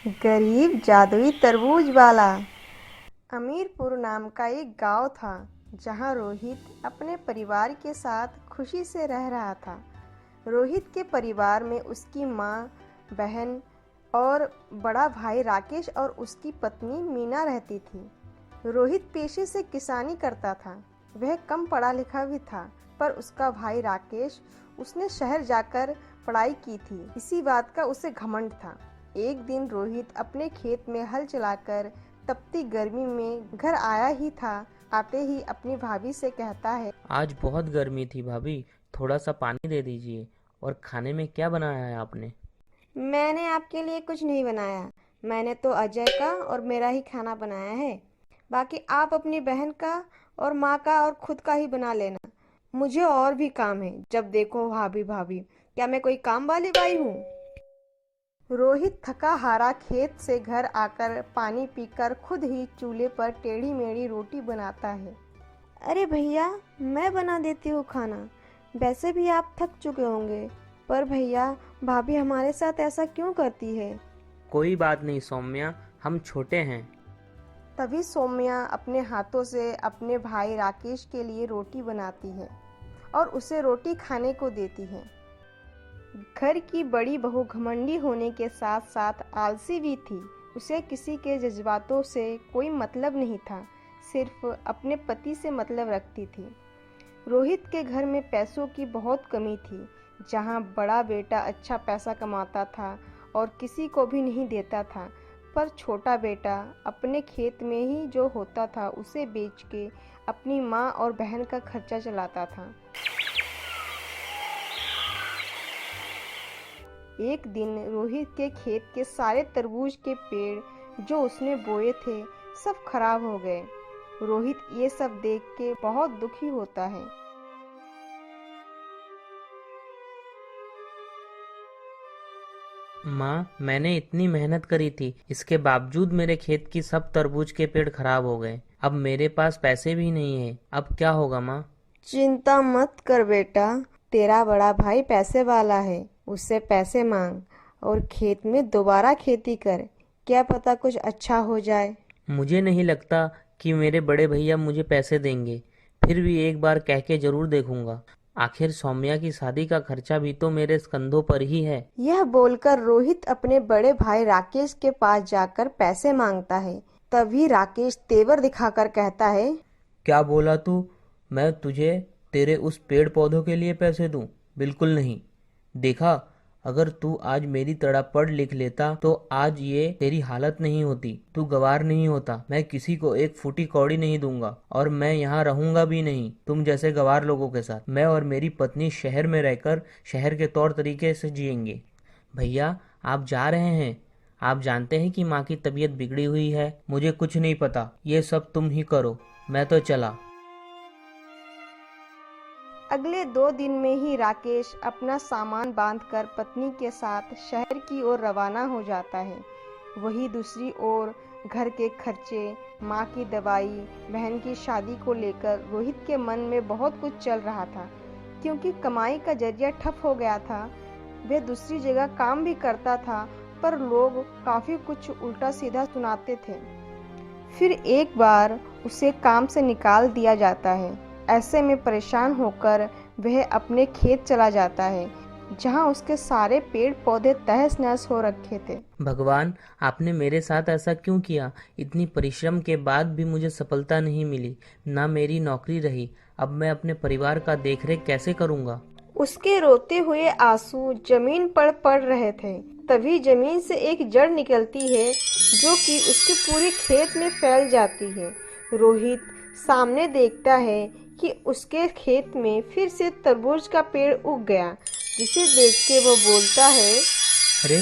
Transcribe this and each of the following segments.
गरीब जादुई तरबूज वाला। अमीरपुर नाम का एक गांव था जहां रोहित अपने परिवार के साथ खुशी से रह रहा था। रोहित के परिवार में उसकी माँ, बहन और बड़ा भाई राकेश और उसकी पत्नी मीना रहती थी। रोहित पेशे से किसानी करता था। वह कम पढ़ा लिखा भी था, पर उसका भाई राकेश उसने शहर जाकर पढ़ाई की थी, इसी बात का उसे घमंड था। एक दिन रोहित अपने खेत में हल चलाकर तपती गर्मी में घर आया ही था। आते ही अपनी भाभी से कहता है, आज बहुत गर्मी थी भाभी, थोड़ा सा पानी दे दीजिए। और खाने में क्या बनाया है आपने? मैंने आपके लिए कुछ नहीं बनाया। मैंने तो अजय का और मेरा ही खाना बनाया है। बाकी आप अपनी बहन का और माँ का और खुद का ही बना लेना। मुझे और भी काम है। जब देखो भाभी भाभी, क्या मैं कोई काम वाली बाई हूँ? रोहित थका हारा खेत से घर आकर पानी पीकर खुद ही चूल्हे पर टेढ़ी मेढ़ी रोटी बनाता है। अरे भैया, मैं बना देती हूँ खाना। वैसे भी आप थक चुके होंगे, पर भैया भाभी हमारे साथ ऐसा क्यों करती है? कोई बात नहीं सौम्या, हम छोटे हैं। तभी सौम्या अपने हाथों से अपने भाई राकेश के लिए रोटी बनाती है और उसे रोटी खाने को देती है। घर की बड़ी बहू घमंडी होने के साथ साथ आलसी भी थी। उसे किसी के जज्बातों से कोई मतलब नहीं था, सिर्फ अपने पति से मतलब रखती थी। रोहित के घर में पैसों की बहुत कमी थी। जहाँ बड़ा बेटा अच्छा पैसा कमाता था और किसी को भी नहीं देता था, पर छोटा बेटा अपने खेत में ही जो होता था उसे बेच के अपनी माँ और बहन का खर्चा चलाता था। एक दिन रोहित के खेत के सारे तरबूज के पेड़ जो उसने बोए थे सब खराब हो गए। रोहित ये सब देख के बहुत दुखी होता है। माँ, मैंने इतनी मेहनत करी थी, इसके बावजूद मेरे खेत की सब तरबूज के पेड़ खराब हो गए। अब मेरे पास पैसे भी नहीं है, अब क्या होगा माँ? चिंता मत कर बेटा, तेरा बड़ा भाई पैसे वाला है। उससे पैसे मांग और खेत में दोबारा खेती कर। क्या पता कुछ अच्छा हो जाए। मुझे नहीं लगता कि मेरे बड़े भैया मुझे पैसे देंगे। फिर भी एक बार कह के जरूर देखूंगा। आखिर सौम्या की शादी का खर्चा भी तो मेरे कंधों पर ही है। यह बोलकर रोहित अपने बड़े भाई राकेश के पास जाकर पैसे मांगता है। तभी राकेश तेवर दिखाकर कहता है, क्या बोला तू? मैं तुझे तेरे उस पेड़ पौधों के लिए पैसे दूं? बिल्कुल नहीं। देखा, अगर तू आज मेरी तरह पढ़ लिख लेता तो आज ये तेरी हालत नहीं होती। तू गवार नहीं होता। मैं किसी को एक फूटी कौड़ी नहीं दूंगा और मैं यहाँ रहूंगा भी नहीं तुम जैसे गवार लोगों के साथ। मैं और मेरी पत्नी शहर में रहकर शहर के तौर तरीके से जिएंगे। भैया, आप जा रहे हैं। आप जानते हैं कि माँ की तबीयत बिगड़ी हुई है। मुझे कुछ नहीं पता, ये सब तुम ही करो। मैं तो चला। अगले 2 दिन में ही राकेश अपना सामान बांधकर पत्नी के साथ शहर की ओर रवाना हो जाता है। वहीं दूसरी ओर घर के खर्चे, माँ की दवाई, बहन की शादी को लेकर रोहित के मन में बहुत कुछ चल रहा था। क्योंकि कमाई का जरिया ठप हो गया था, वह दूसरी जगह काम भी करता था, पर लोग काफी कुछ उल्टा सीधा सुनाते थे। फिर एक बार उसे काम से निकाल दिया जाता है। ऐसे में परेशान होकर वह अपने खेत चला जाता है, जहां उसके सारे पेड़ पौधे तहस नहस हो रखे थे। भगवान, आपने मेरे साथ ऐसा क्यों किया? इतनी परिश्रम के बाद भी मुझे सफलता नहीं मिली, ना मेरी नौकरी रही। अब मैं अपने परिवार का देखरेख कैसे करूंगा? उसके रोते हुए आंसू जमीन पर पड़ रहे थे। तभी जमीन से एक जड़ निकलती है जो कि उसके पूरे खेत में फैल जाती है। रोहित सामने देखता है कि उसके खेत में फिर से तरबूज का पेड़ उग गया, जिसे देख के वो बोलता है, अरे,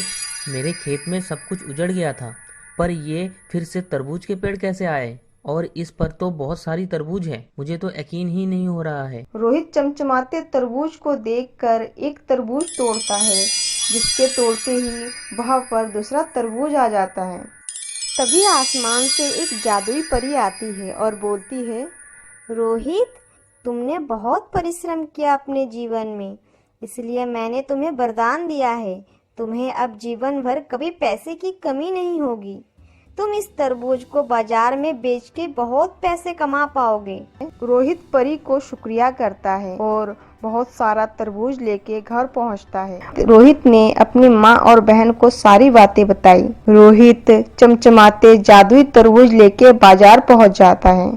मेरे खेत में सब कुछ उजड़ गया था, पर ये फिर से तरबूज के पेड़ कैसे आए? और इस पर तो बहुत सारी तरबूज है। मुझे तो यकीन ही नहीं हो रहा है। रोहित चमचमाते तरबूज को देखकर एक तरबूज तोड़ता है, जिसके तोड़ते ही वहां पर दूसरा तरबूज आ जाता है। तभी आसमान से एक जादुई परी आती है और बोलती है, रोहित, तुमने बहुत परिश्रम किया अपने जीवन में, इसलिए मैंने तुम्हें वरदान दिया है। तुम्हें अब जीवन भर कभी पैसे की कमी नहीं होगी। तुम इस तरबूज को बाजार में बेच के बहुत पैसे कमा पाओगे। रोहित परी को शुक्रिया करता है और बहुत सारा तरबूज लेके घर पहुंचता है। रोहित ने अपनी माँ और बहन को सारी बातें बताई। रोहित चमचमाते जादुई तरबूज लेके बाजार पहुंच जाता है।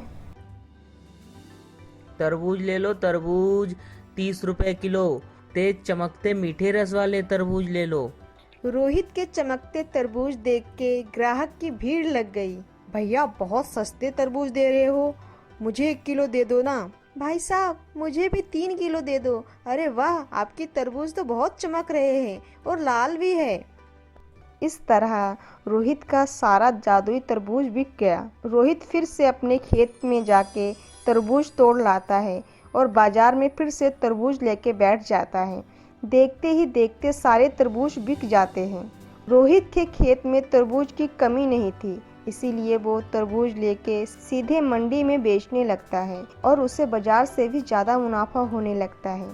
तरबूज ले लो तरबूज, 30 रुपए किलो। तेज चमकते मीठे रस वाले तरबूज ले लो। रोहित के चमकते तरबूज देख के ग्राहक की भीड़ लग गई। भैया बहुत सस्ते तरबूज दे रहे हो, मुझे 1 किलो दे दो ना। भाई साहब मुझे भी 3 किलो दे दो। अरे वाह, आपकी तरबूज तो बहुत चमक रहे हैं और लाल भी है। इस तरह रोहित का सारा जादुई तरबूज बिक गया। रोहित फिर से अपने खेत में जाके तरबूज तोड़ लाता है और बाजार में फिर से तरबूज लेके बैठ जाता है। देखते ही देखते सारे तरबूज बिक जाते हैं। रोहित के खेत में तरबूज की कमी नहीं थी, इसीलिए वो तरबूज लेके सीधे मंडी में बेचने लगता है और उसे बाजार से भी ज़्यादा मुनाफा होने लगता है।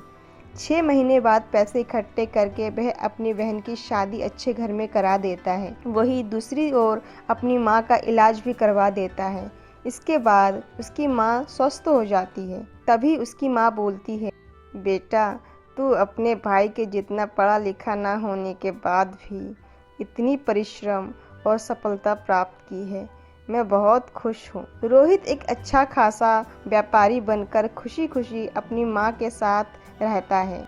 6 महीने बाद पैसे इकट्ठे करके वह अपनी बहन की शादी अच्छे घर में करा देता है। वही दूसरी ओर अपनी माँ का इलाज भी करवा देता है। इसके बाद उसकी माँ स्वस्थ हो जाती है। तभी उसकी माँ बोलती है, बेटा तू अपने भाई के जितना पढ़ा लिखा ना होने के बाद भी इतनी परिश्रम और सफलता प्राप्त की है, मैं बहुत खुश हूँ। रोहित एक अच्छा खासा व्यापारी बनकर खुशी खुशी अपनी माँ के साथ रहता है।